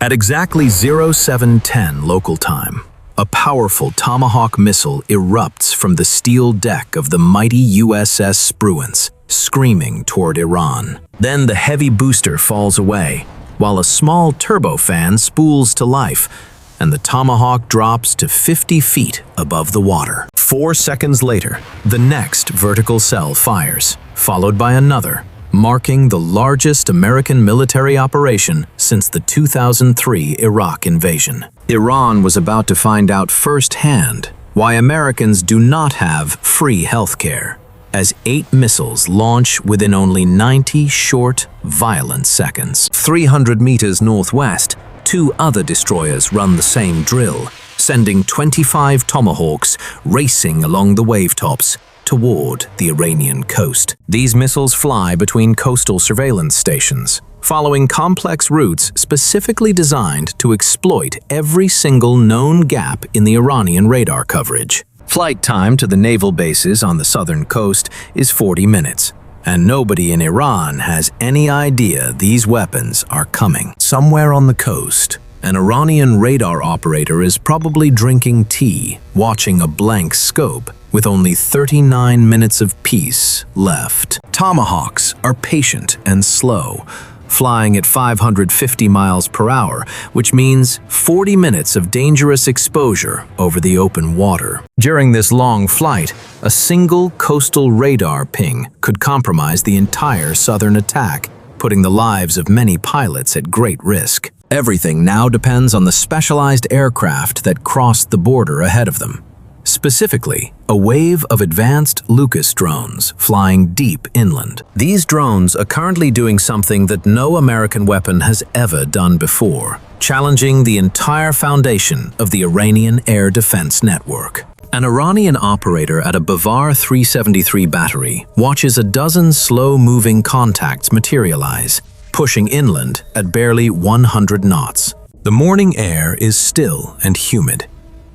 At exactly 0710 local time, a powerful Tomahawk missile erupts from the steel deck of the mighty USS Spruance, screaming toward Iran. Then the heavy booster falls away, while a small turbofan spools to life, and the Tomahawk drops to 50 feet above the water. 4 seconds later, the next vertical cell fires, followed by another, marking the largest American military operation since the 2003 Iraq invasion. Iran was about to find out firsthand why Americans do not have free healthcare, as 8 missiles launch within only 90 short, violent seconds. 300 meters northwest, 2 other destroyers run the same drill, sending 25 Tomahawks racing along the wavetops toward the Iranian coast. These missiles fly between coastal surveillance stations, following complex routes specifically designed to exploit every single known gap in the Iranian radar coverage. Flight time to the naval bases on the southern coast is 40 minutes, and nobody in Iran has any idea these weapons are coming. Somewhere on the coast, an Iranian radar operator is probably drinking tea, watching a blank scope, with only 39 minutes of peace left. Tomahawks are patient and slow, flying at 550 miles per hour, which means 40 minutes of dangerous exposure over the open water. During this long flight, a single coastal radar ping could compromise the entire southern attack, putting the lives of many pilots at great risk. Everything now depends on the specialized aircraft that crossed the border ahead of them. Specifically, a wave of advanced Lucas drones flying deep inland. These drones are currently doing something that no American weapon has ever done before, challenging the entire foundation of the Iranian air defense network. An Iranian operator at a Bavar 373 battery watches a dozen slow-moving contacts materialize, pushing inland at barely 100 knots. The morning air is still and humid,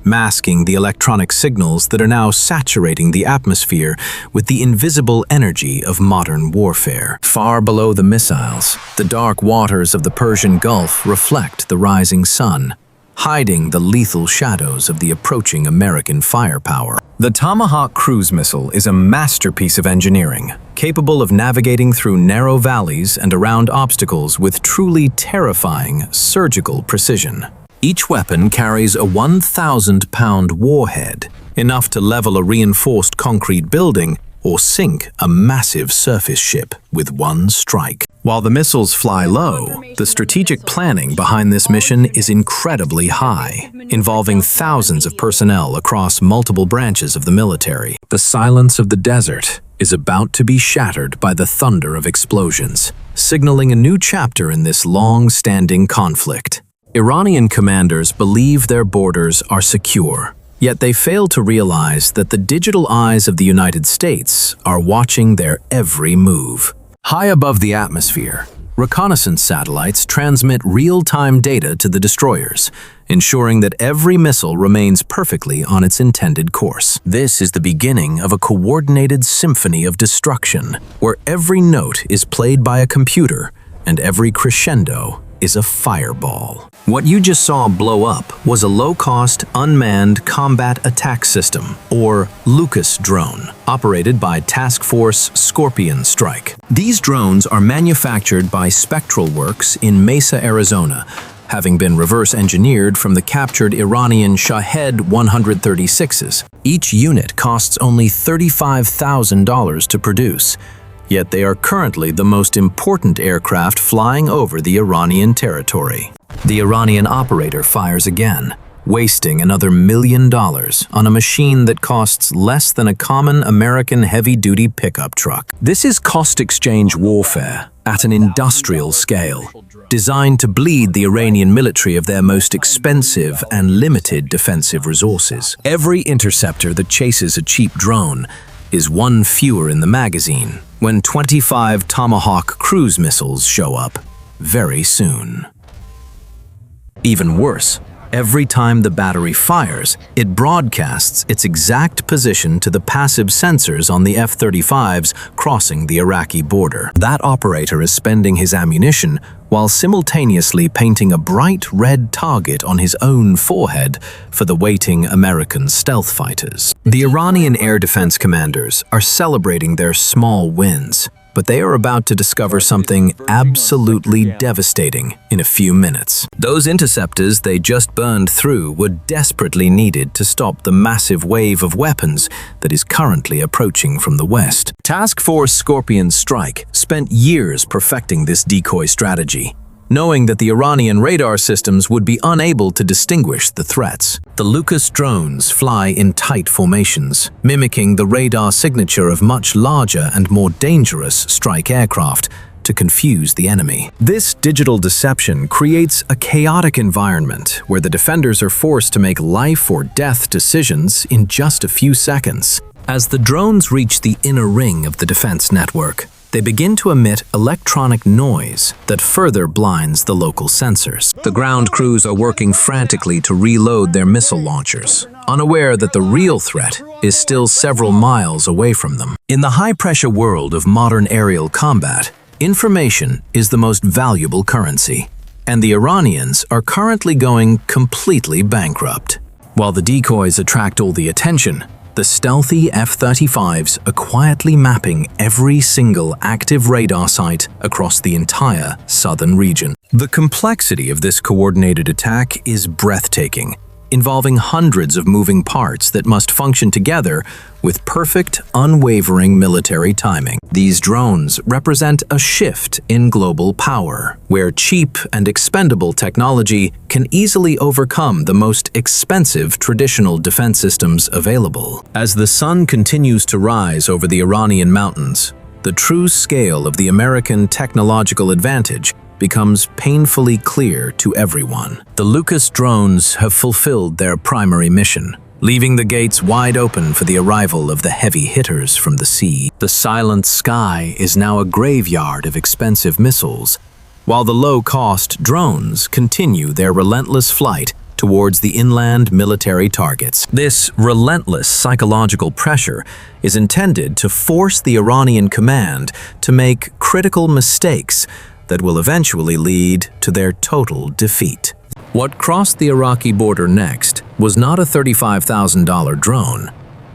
masking the electronic signals that are now saturating the atmosphere with the invisible energy of modern warfare. Far below the missiles, the dark waters of the Persian Gulf reflect the rising sun, hiding the lethal shadows of the approaching American firepower. The Tomahawk cruise missile is a masterpiece of engineering, capable of navigating through narrow valleys and around obstacles with truly terrifying surgical precision. Each weapon carries a 1,000-pound warhead, enough to level a reinforced concrete building or sink a massive surface ship with one strike. While the missiles fly low, the strategic planning behind this mission is incredibly high, involving thousands of personnel across multiple branches of the military. The silence of the desert is about to be shattered by the thunder of explosions, signaling a new chapter in this long-standing conflict. Iranian commanders believe their borders are secure, yet they fail to realize that the digital eyes of the United States are watching their every move. High above the atmosphere, reconnaissance satellites transmit real-time data to the destroyers, ensuring that every missile remains perfectly on its intended course. This is the beginning of a coordinated symphony of destruction, where every note is played by a computer and every crescendo is a fireball. What you just saw blow up was a low-cost, unmanned combat attack system, or Lucas drone, operated by Task Force Scorpion Strike. These drones are manufactured by Spectral Works in Mesa, Arizona, having been reverse-engineered from the captured Iranian Shahed 136s. Each unit costs only $35,000 to produce, yet they are currently the most important aircraft flying over the Iranian territory. The Iranian operator fires again, wasting another $1 million on a machine that costs less than a common American heavy-duty pickup truck. This is cost-exchange warfare at an industrial scale, designed to bleed the Iranian military of their most expensive and limited defensive resources. Every interceptor that chases a cheap drone is one fewer in the magazine when 25 Tomahawk cruise missiles show up very soon. Even worse, Every time the battery fires, it broadcasts its exact position to the passive sensors on the F-35s crossing the Iraqi border. That operator is spending his ammunition while simultaneously painting a bright red target on his own forehead for the waiting American stealth fighters. The Iranian air defense commanders are celebrating their small wins, but they are about to discover something absolutely devastating in a few minutes. Those interceptors they just burned through were desperately needed to stop the massive wave of weapons that is currently approaching from the west. Task Force Scorpion Strike spent years perfecting this decoy strategy, knowing that the Iranian radar systems would be unable to distinguish the threats. The Lucas drones fly in tight formations, mimicking the radar signature of much larger and more dangerous strike aircraft to confuse the enemy. This digital deception creates a chaotic environment where the defenders are forced to make life or death decisions in just a few seconds. As the drones reach the inner ring of the defense network, they begin to emit electronic noise that further blinds the local sensors. The ground crews are working frantically to reload their missile launchers, unaware that the real threat is still several miles away from them. In the high-pressure world of modern aerial combat, information is the most valuable currency, and the Iranians are currently going completely bankrupt. While the decoys attract all the attention, the stealthy F-35s are quietly mapping every single active radar site across the entire southern region. The complexity of this coordinated attack is breathtaking, involving hundreds of moving parts that must function together with perfect, unwavering military timing. These drones represent a shift in global power, where cheap and expendable technology can easily overcome the most expensive traditional defense systems available. As the sun continues to rise over the Iranian mountains, the true scale of the American technological advantage becomes painfully clear to everyone. The Lucas drones have fulfilled their primary mission, leaving the gates wide open for the arrival of the heavy hitters from the sea. The silent sky is now a graveyard of expensive missiles, while the low-cost drones continue their relentless flight towards the inland military targets. This relentless psychological pressure is intended to force the Iranian command to make critical mistakes that will eventually lead to their total defeat. What crossed the Iraqi border next was not a $35,000 drone,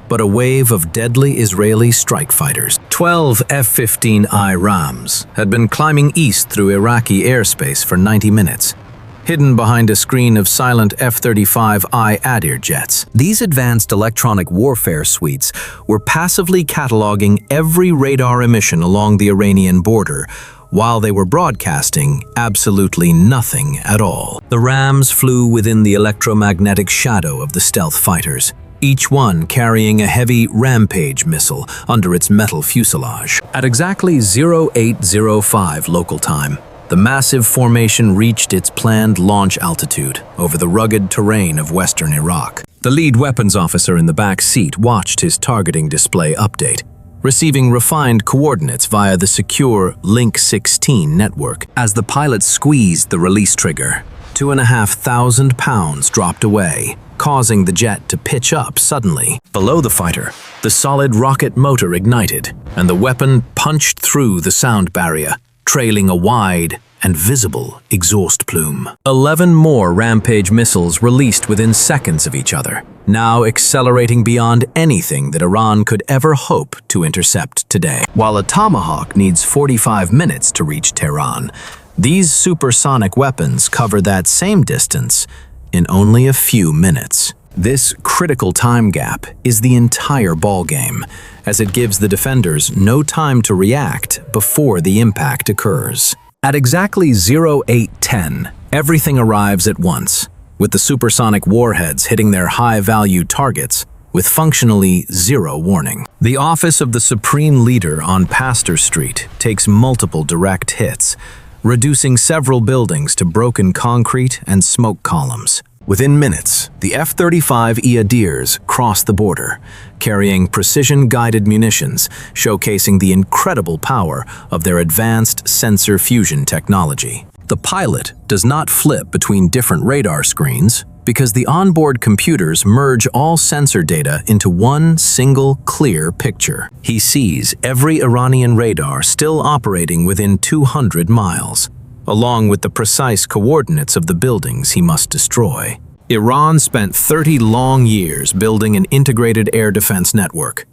but a wave of deadly Israeli strike fighters. 12 F-15I Rams had been climbing east through Iraqi airspace for 90 minutes, hidden behind a screen of silent F-35I Adirs jets. These advanced electronic warfare suites were passively cataloging every radar emission along the Iranian border, while they were broadcasting absolutely nothing at all. The Rams flew within the electromagnetic shadow of the stealth fighters, each one carrying a heavy Rampage missile under its metal fuselage. At exactly 0805 local time, the massive formation reached its planned launch altitude over the rugged terrain of western Iraq. The lead weapons officer in the back seat watched his targeting display update, receiving refined coordinates via the secure Link 16 network. As the pilot squeezed the release trigger, 2,500 pounds dropped away, causing the jet to pitch up suddenly. Below the fighter, the solid rocket motor ignited, and the weapon punched through the sound barrier, trailing a wide and visible exhaust plume. 11 more Rampage missiles released within seconds of each other, now accelerating beyond anything that Iran could ever hope to intercept today. While a Tomahawk needs 45 minutes to reach Tehran, these supersonic weapons cover that same distance in only a few minutes. This critical time gap is the entire ballgame, as it gives the defenders no time to react before the impact occurs. At exactly 0810, everything arrives at once, with the supersonic warheads hitting their high-value targets with functionally zero warning. The office of the Supreme Leader on Pastor Street takes multiple direct hits, reducing several buildings to broken concrete and smoke columns. Within minutes, the F-35E Adirs crossed the border, carrying precision-guided munitions, showcasing the incredible power of their advanced sensor fusion technology. The pilot does not flip between different radar screens because the onboard computers merge all sensor data into one single clear picture. He sees every Iranian radar still operating within 200 miles, along with the precise coordinates of the buildings he must destroy. Iran spent 30 long years building an integrated air defense network,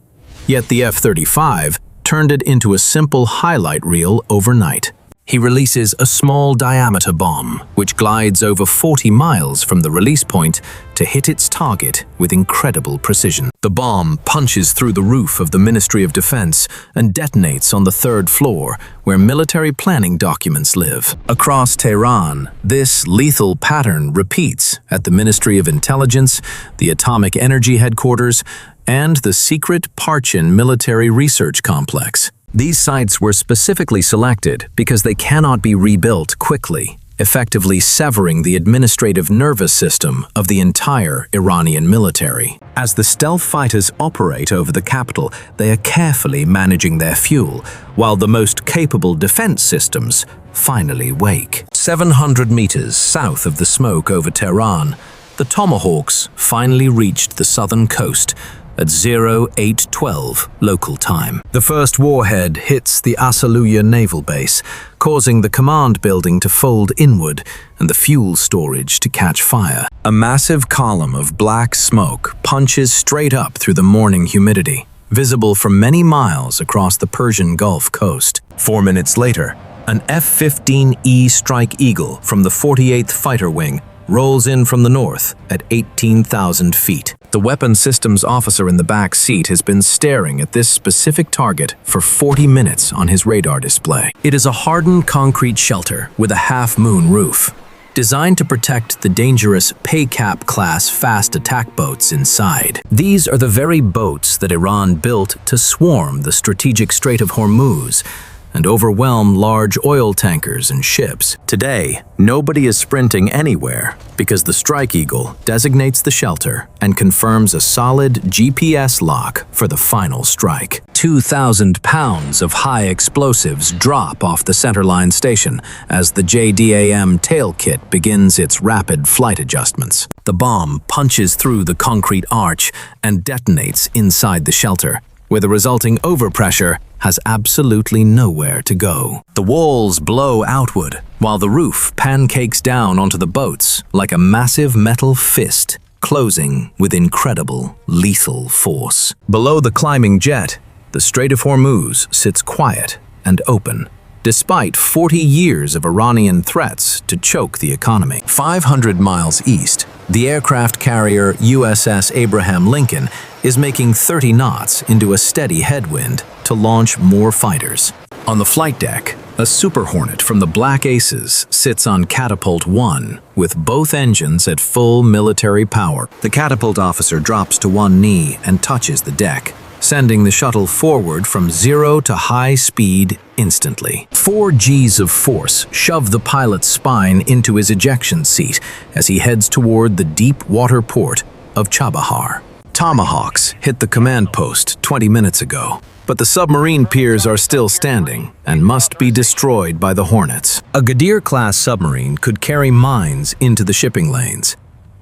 yet the F-35 turned it into a simple highlight reel overnight. He releases a small diameter bomb, which glides over 40 miles from the release point to hit its target with incredible precision. The bomb punches through the roof of the Ministry of Defense and detonates on the 3rd floor, where military planning documents live. Across Tehran, this lethal pattern repeats at the Ministry of Intelligence, the Atomic Energy Headquarters, and the secret Parchin Military Research Complex. These sites were specifically selected because they cannot be rebuilt quickly, effectively severing the administrative nervous system of the entire Iranian military. As the stealth fighters operate over the capital, they are carefully managing their fuel, while the most capable defense systems finally wake. 700 meters south of the smoke over Tehran, the Tomahawks finally reached the southern coast at 0812 local time. The first warhead hits the Asaluya naval base, causing the command building to fold inward and the fuel storage to catch fire. A massive column of black smoke punches straight up through the morning humidity, visible for many miles across the Persian Gulf coast. 4 minutes later, an F-15E Strike Eagle from the 48th Fighter Wing rolls in from the north at 18,000 feet. The weapons systems officer in the back seat has been staring at this specific target for 40 minutes on his radar display. It is a hardened concrete shelter with a half-moon roof, designed to protect the dangerous PayCap-class fast attack boats inside. These are the very boats that Iran built to swarm the strategic Strait of Hormuz and overwhelm large oil tankers and ships. Today, nobody is sprinting anywhere because the Strike Eagle designates the shelter and confirms a solid GPS lock for the final strike. 2,000 pounds of high explosives drop off the centerline station as the JDAM tail kit begins its rapid flight adjustments. The bomb punches through the concrete arch and detonates inside the shelter, where the resulting overpressure has absolutely nowhere to go. The walls blow outward, while the roof pancakes down onto the boats like a massive metal fist, closing with incredible, lethal force. Below the climbing jet, the Strait of Hormuz sits quiet and open, despite 40 years of Iranian threats to choke the economy. 500 miles east, the aircraft carrier USS Abraham Lincoln is making 30 knots into a steady headwind to launch more fighters. On the flight deck, a Super Hornet from the Black Aces sits on Catapult 1 with both engines at full military power. The catapult officer drops to one knee and touches the deck, sending the shuttle forward from 0 to high speed instantly. 4 Gs of force shove the pilot's spine into his ejection seat as he heads toward the deep water port of Chabahar. Tomahawks hit the command post 20 minutes ago, but the submarine piers are still standing and must be destroyed by the Hornets. A Ghadir-class submarine could carry mines into the shipping lanes,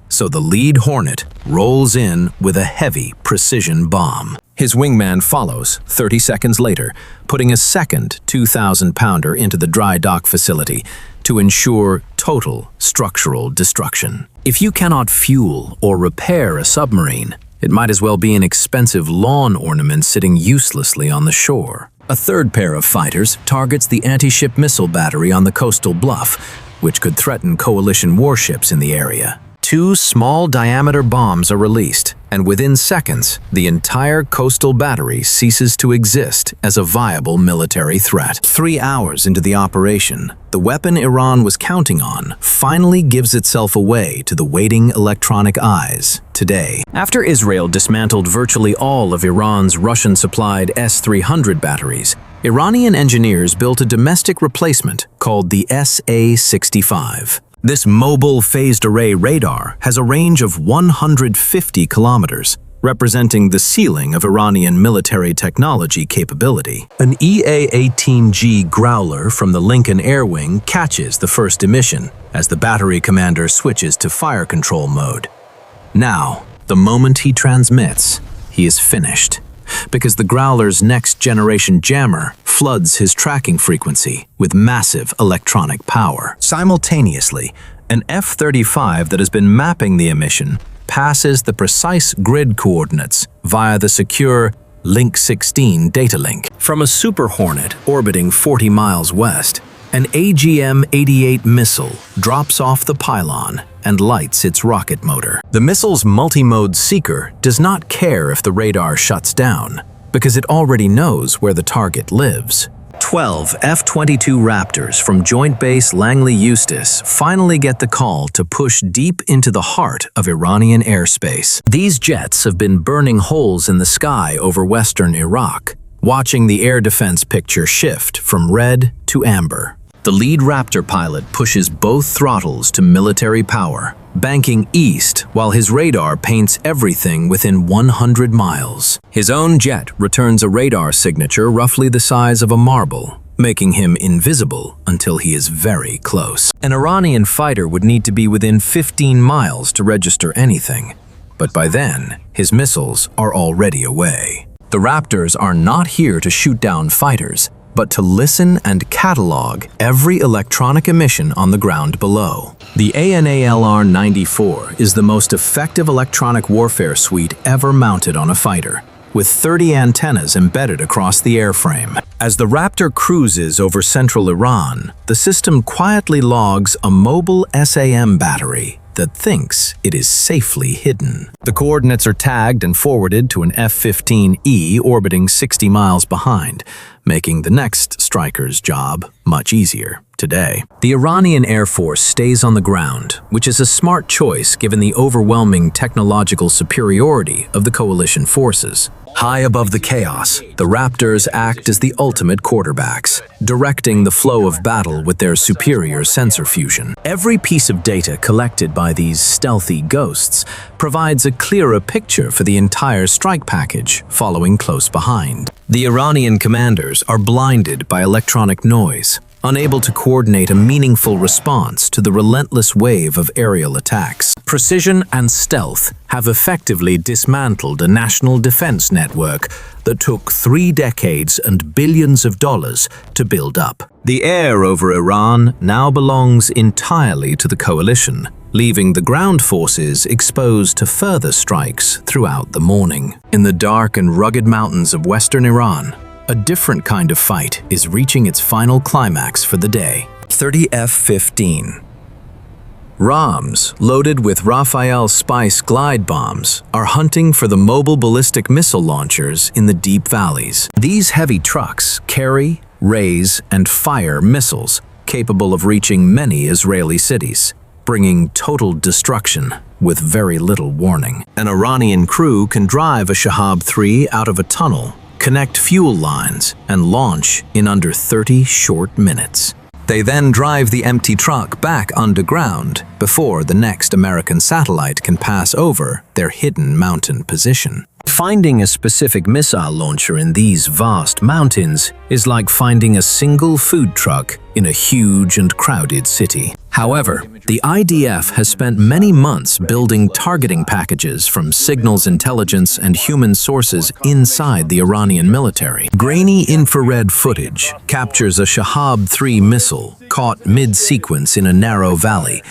so the lead Hornet rolls in with a heavy precision bomb. His wingman follows 30 seconds later, putting a second 2,000-pounder into the dry dock facility to ensure total structural destruction. If you cannot fuel or repair a submarine, it might as well be an expensive lawn ornament sitting uselessly on the shore. A third pair of fighters targets the anti-ship missile battery on the coastal bluff, which could threaten coalition warships in the area. 2 small-diameter bombs are released, and within seconds, the entire coastal battery ceases to exist as a viable military threat. 3 hours into the operation, the weapon Iran was counting on finally gives itself away to the waiting electronic eyes today. After Israel dismantled virtually all of Iran's Russian-supplied S-300 batteries, Iranian engineers built a domestic replacement called the SA-65. This mobile phased array radar has a range of 150 kilometers, representing the ceiling of Iranian military technology capability. An EA-18G Growler from the Lincoln Air Wing catches the first emission as the battery commander switches to fire control mode. Now, the moment he transmits, he is finished, because the Growler's next-generation jammer floods his tracking frequency with massive electronic power. Simultaneously, an F-35 that has been mapping the emission passes the precise grid coordinates via the secure Link 16 data link. From a Super Hornet orbiting 40 miles west, an AGM-88 missile drops off the pylon and lights its rocket motor. The missile's multi-mode seeker does not care if the radar shuts down, because it already knows where the target lives. 12 F-22 Raptors from Joint Base Langley-Eustis finally get the call to push deep into the heart of Iranian airspace. These jets have been burning holes in the sky over western Iraq, watching the air defense picture shift from red to amber. The lead Raptor pilot pushes both throttles to military power, banking east while his radar paints everything within 100 miles. His own jet returns a radar signature roughly the size of a marble, making him invisible until he is very close. An Iranian fighter would need to be within 15 miles to register anything, but by then, his missiles are already away. The Raptors are not here to shoot down fighters, but to listen and catalog every electronic emission on the ground below. The ANALR-94 is the most effective electronic warfare suite ever mounted on a fighter, with 30 antennas embedded across the airframe. As the Raptor cruises over central Iran, the system quietly logs a mobile SAM battery that thinks it is safely hidden. The coordinates are tagged and forwarded to an F-15E orbiting 60 miles behind, making the next striker's job much easier today. The Iranian Air Force stays on the ground, which is a smart choice given the overwhelming technological superiority of the coalition forces. High above the chaos, the Raptors act as the ultimate quarterbacks, directing the flow of battle with their superior sensor fusion. Every piece of data collected by these stealthy ghosts provides a clearer picture for the entire strike package following close behind. The Iranian commanders are blinded by electronic noise, unable to coordinate a meaningful response to the relentless wave of aerial attacks. Precision and stealth have effectively dismantled a national defense network that took 3 decades and billions of dollars to build up. The air over Iran now belongs entirely to the coalition, leaving the ground forces exposed to further strikes throughout the morning. In the dark and rugged mountains of western Iran, a different kind of fight is reaching its final climax for the day. 30 F-15. RAMs, loaded with Rafael Spice glide bombs, are hunting for the mobile ballistic missile launchers in the deep valleys. These heavy trucks carry, raise, and fire missiles capable of reaching many Israeli cities, bringing total destruction with very little warning. An Iranian crew can drive a Shahab 3 out of a tunnel, connect fuel lines, and launch in under 30 short minutes. They then drive the empty truck back underground before the next American satellite can pass over their hidden mountain position. Finding a specific missile launcher in these vast mountains is like finding a single food truck in a huge and crowded city. However, the IDF has spent many months building targeting packages from signals intelligence and human sources inside the Iranian military. Grainy infrared footage captures a Shahab 3 missile caught mid-sequence in a narrow valley,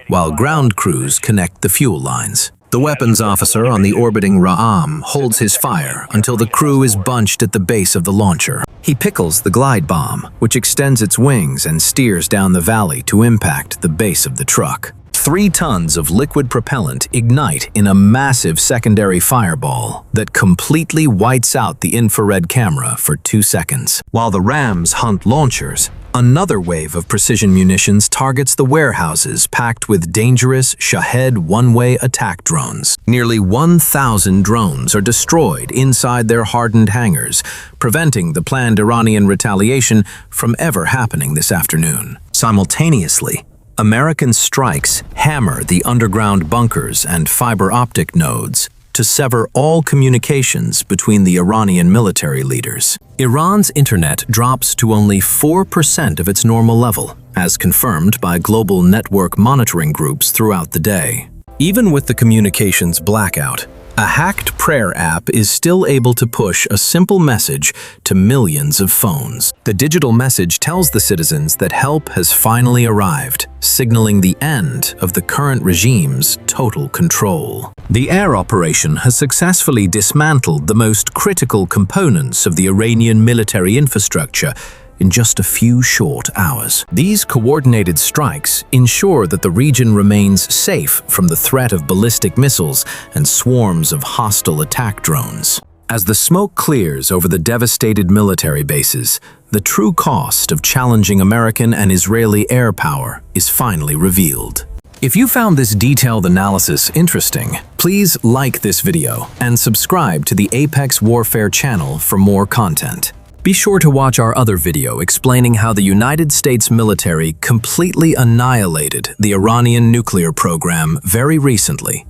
while ground crews connect the fuel lines. The weapons officer on the orbiting Ra'am holds his fire until the crew is bunched at the base of the launcher. He pickles the glide bomb, which extends its wings and steers down the valley to impact the base of the truck. 3 tons of liquid propellant ignite in a massive secondary fireball that completely whites out the infrared camera for 2 seconds. While the Rams hunt launchers, another wave of precision munitions targets the warehouses packed with dangerous Shahed one-way attack drones. Nearly 1,000 drones are destroyed inside their hardened hangars, preventing the planned Iranian retaliation from ever happening this afternoon. Simultaneously, American strikes hammer the underground bunkers and fiber optic nodes, to sever all communications between the Iranian military leaders. Iran's internet drops to only 4% of its normal level, as confirmed by global network monitoring groups throughout the day. Even with the communications blackout, a hacked prayer app is still able to push a simple message to millions of phones. The digital message tells the citizens that help has finally arrived, signaling the end of the current regime's total control. The air operation has successfully dismantled the most critical components of the Iranian military infrastructure in just a few short hours. These coordinated strikes ensure that the region remains safe from the threat of ballistic missiles and swarms of hostile attack drones. As the smoke clears over the devastated military bases, the true cost of challenging American and Israeli air power is finally revealed. If you found this detailed analysis interesting, please like this video and subscribe to the Apex Warfare channel for more content. Be sure to watch our other video explaining how the United States military completely annihilated the Iranian nuclear program very recently.